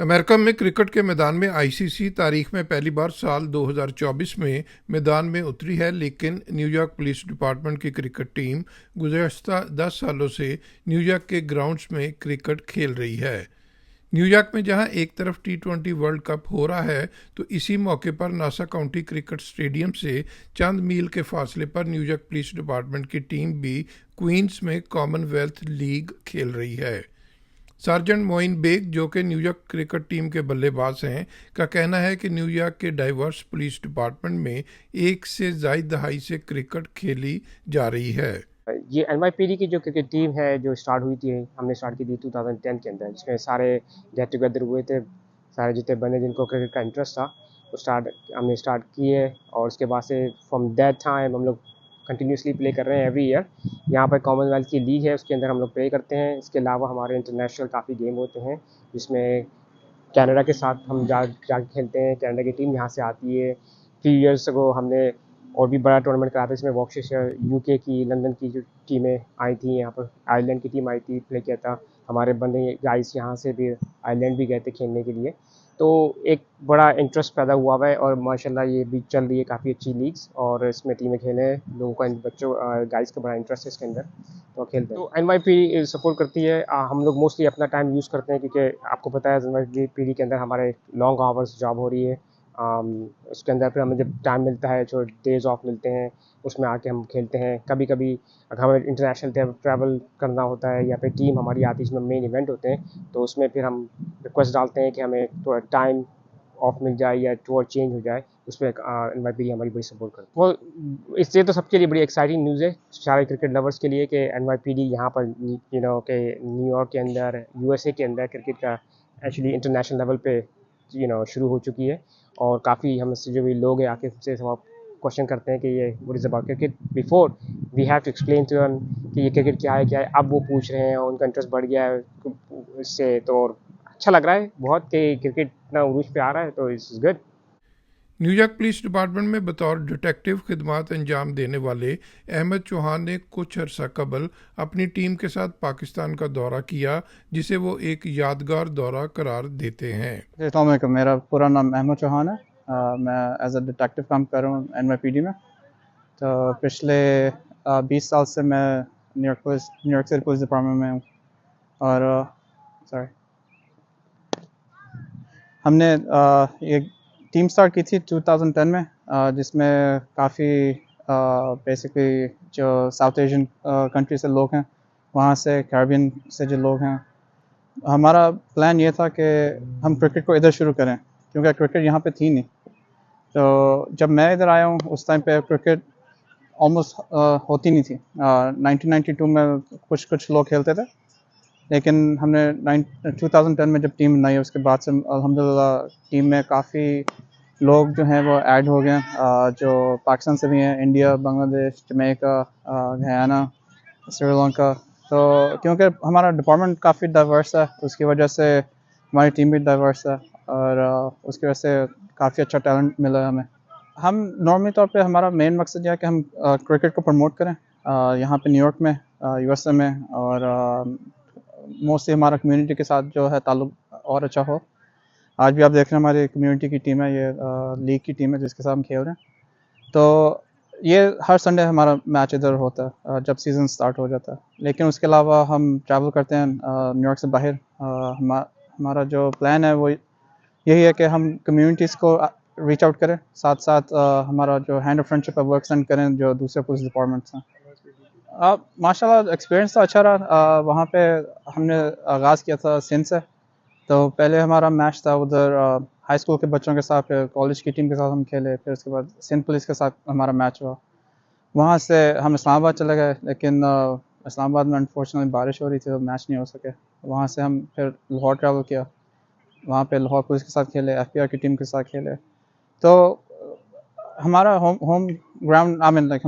America में cricket के मैदान में आईसीसी तारीख में पहली बार साल 2024 में मैदान में उतरी है, लेकिन न्यूयॉर्क पुलिस डिपार्टमेंट की क्रिकेट टीम गुज़श्ता 10 सालों से न्यूयॉर्क के ग्राउंड्स में क्रिकेट खेल रही है। न्यूयॉर्क में जहां एक तरफ T20 वर्ल्ड कप हो रहा है, तो इसी मौके पर नासा काउंटी क्रिकेट स्टेडियम से चंद मील के फासले पर न्यूयॉर्क पुलिस डिपार्टमेंट की टीम भी क्वींस में कॉमनवेल्थ लीग खेल रही है। सार्जेंट मोइन बेग, जो कि न्यूयॉर्क क्रिकेट टीम के बल्लेबाज हैं, का कहना है कि न्यूयॉर्क के डाइवर्स पुलिस डिपार्टमेंट में एक से ज़ायद दहाई से क्रिकेट खेली जा रही है। ये एनवाईपीडी की जो क्रिकेट टीम है जो स्टार्ट हुई थी, हमने स्टार्ट की थी 2010 के अंदर, जिसमें सारे गेट टुगेदर हुए थे, सारे जितने बंदे जिनको क्रिकेट का इंटरेस्ट था वो हमने स्टार्ट किए। और उसके बाद से फ्रॉम दैट टाइम हम लोग कंटिन्यूसली प्ले कर रहे हैं एवरी ईयर। यहाँ पर कॉमनवेल्थ की लीग है, उसके अंदर हम लोग प्ले करते हैं। इसके अलावा हमारे इंटरनेशनल काफ़ी गेम होते हैं, जिसमें कनाडा के साथ हम जाके खेलते हैं। कनाडा की टीम यहाँ से आती है। फ्यू ईयर्स को हमने और भी बड़ा टूर्नामेंट कराया था, इसमें वॉक्सशायर यूके की, लंदन की जो टीमें आई थी, यहाँ पर आयरलैंड की टीम आई थी, प्ले किया था। हमारे बंदे गाइस यहाँ से भी आयरलैंड भी गए थे खेलने के लिए। तो एक बड़ा इंटरेस्ट पैदा हुआ हुआ है और माशाल्लाह ये भी चल रही है काफ़ी अच्छी लीग्स, और इसमें टीमें खेले हैं। लोगों का, बच्चों गाइस का बड़ा इंटरेस्ट है इसके अंदर, तो खेलते हैं। तो एनवाईपीडी सपोर्ट करती है। हम लोग मोस्टली अपना टाइम यूज़ करते हैं, क्योंकि आपको पता है एनवाईपीडी के अंदर हमारे लॉन्ग आवर्स जॉब हो रही है। उसके अंदर फिर हमें जब टाइम मिलता है, जो डेज़ ऑफ मिलते हैं, उसमें आके हम खेलते हैं। कभी कभी अगर हमें इंटरनेशनल ट्रैवल करना होता है या फिर टीम हमारी आती है जिसमें मेन इवेंट होते हैं, तो उसमें फिर हम रिक्वेस्ट डालते हैं कि हमें थोड़ा टाइम ऑफ मिल जाए या टूर चेंज हो जाए। उसमें एनवाईपीडी हमारी बड़ी सपोर्ट करती है। वो इससे तो सबके लिए बड़ी एक्साइटिंग न्यूज़ है, सारे क्रिकेट लवर्स के लिए, कि एनवाईपीडी यहाँ पर के न्यूयॉर्क के अंदर, यूएसए के अंदर क्रिकेट का एक्चुअली इंटरनेशनल लेवल पे शुरू हो चुकी है। और काफ़ी हमसे जो भी लोग हैं आके हमसे सब क्वेश्चन करते हैं कि ये what is about cricket. Before we have to explain to them कि ये क्रिकेट क्या है। अब वो पूछ रहे हैं और उनका इंटरेस्ट बढ़ गया है इससे। तो अच्छा लग रहा है बहुत कि क्रिकेट इतना उरूज पे आ रहा है, तो it's good. New York police department में बतौर डिटेक्टिव खिदमात अंजाम देने वाले अहमद चौहान ने कुछ अरसा कबल अपनी टीम के साथ पाकिस्तान का दौरा किया, जिसे वो एक यादगार दौरा करार देते हैं। अस्सलाम वालेकुम, मेरा पूरा नाम अहमद चौहान है। मैं एज अ डिटेक्टिव काम कर रहा हूँ एनवाईपीडी में। तो पिछले 20 साल से मैं न्यूयॉर्क सिटी पुलिस डिपार्टमेंट में हूँ। और सॉरी, हमने ये टीम स्टार्ट की थी 2010 में, जिसमें काफ़ी बेसिकली जो साउथ एशियन कंट्री से लोग हैं, वहाँ से कैरिबियन से जो लोग हैं। हमारा प्लान ये था कि हम क्रिकेट को इधर शुरू करें, क्योंकि क्रिकेट यहाँ पे थी नहीं। तो जब मैं इधर आया हूँ उस टाइम पे क्रिकेट ऑलमोस्ट होती नहीं थी। 1992 में कुछ लोग खेलते थे, लेकिन हमने 2010 में जब टीम बनाई, उसके बाद से अल्हम्दुलिल्लाह टीम में काफ़ी लोग जो हैं वो ऐड हो गए, जो पाकिस्तान से भी हैं, India, Bangladesh, Jamaica, Guyana, Sri Lanka. तो क्योंकि हमारा डिपार्टमेंट काफ़ी डाइवर्स है, उसकी वजह से हमारी टीम भी डाइवर्स है, और उसकी वजह से काफ़ी अच्छा टैलेंट मिला है हमें। हम नॉर्मली तौर पे हमारा मेन मकसद यह है कि हम क्रिकेट को प्रमोट करें यहाँ पे न्यूयॉर्क में, यूएसए में, और मोस्टली हमारा कम्युनिटी के साथ जो है ताल्लुक और अच्छा हो। आज भी आप देख रहे हैं हमारी कम्युनिटी की टीम है, ये लीग की टीम है जिसके साथ हम खेल रहे हैं। तो ये हर संडे हमारा मैच इधर होता है जब सीज़न स्टार्ट हो जाता है। लेकिन उसके अलावा हम ट्रैवल करते हैं न्यूयॉर्क से बाहर। हमारा जो प्लान है वो यही है कि हम कम्युनिटीज़ को रीच आउट करें, साथ साथ हमारा जो हैंड ऑफ फ्रेंडशिप है वो एक्सटेंड करें जो दूसरे पुलिस डिपार्टमेंट्स हैं। माशाल्लाह एक्सपीरियंस तो अच्छा रहा। वहाँ पे हमने आगाज़ किया था सिंध से। तो पहले हमारा मैच था उधर हाई स्कूल के बच्चों के साथ, फिर कॉलेज की टीम के साथ हम खेले, फिर उसके बाद सिंध पुलिस के साथ हमारा मैच हुआ। वहाँ से हम इस्लामाबाद चले गए, लेकिन इस्लामाबाद में अनफॉर्चुनेटली बारिश हो रही थी तो मैच नहीं हो सके। वहाँ से हम फिर लाहौर ट्रैवल किया, वहाँ पे लाहौर पुलिस के साथ खेले, एफपीआर की टीम के साथ खेले। तो हमारा home ground, I mean like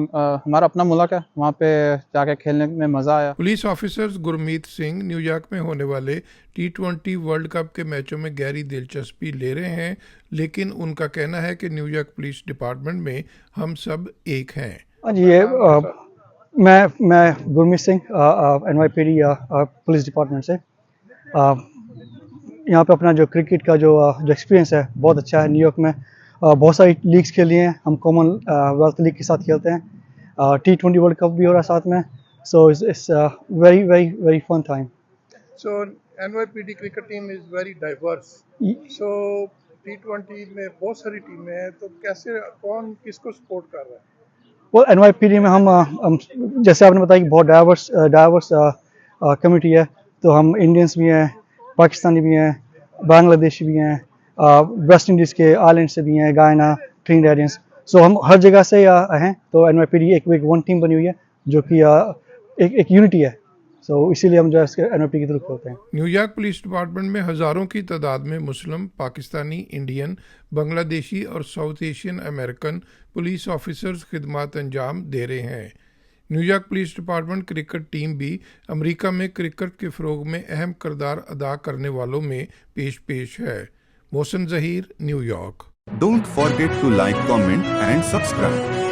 हमारा अपना मुल्क है, वहाँ पे जाके खेलने में मज़ा आया। Police officers Gurmeet Singh New York में होने वाले T20 वर्ल्ड कप के मैचों में गहरी दिलचस्पी ले रहे हैं, लेकिन उनका कहना है कि न्यूयॉर्क पुलिस डिपार्टमेंट में हम सब एक हैं। ये मैं Gurmeet Singh NYPD police department से। यहाँ पे अपना जो क्रिकेट का जो एक्सपीरियंस है बहुत अच्छा है। न्यूयॉर्क में बहुत सारी लीग्स खेली हैं, हम कॉमनवेल्थ लीग के साथ खेलते हैं, T20 वर्ल्ड कप भी हो रहा है साथ में। So it's very very very fun time. So NYPD cricket team is very diverse. So T20 में बहुत सारी टीमें हैं, तो कैसे कौन किसको सपोर्ट कर रहा है? वो NYPD में हम जैसे आपने बताया कि बहुत डाइवर्स कम्युनिटी है, तो हम इंडियंस भी हैं, पाकिस्तानी भी हैं, बांग्लादेशी भी हैं, वेस्ट इंडीज़ के आइलैंड से भी हैं, गायना, ट्रिनिडाडियंस। सो हम हर जगह से हैं। तो NYPD एक वन टीम बनी हुई है जो कि एक यूनिटी है। सो इसीलिए हम जो है NYPD की तरफ होते हैं। न्यूयॉर्क पुलिस डिपार्टमेंट में हजारों की तादाद में मुस्लिम, पाकिस्तानी, इंडियन, बांग्लादेशी और south Asian American police officers खिदमत अंजाम दे रहे हैं। New York police department cricket team भी अमेरिका में क्रिकेट के फ़रोग में अहम किरदार अदा करने वालों में पेश है। Mohsin Zaheer, New York. Don't forget to like, comment and subscribe.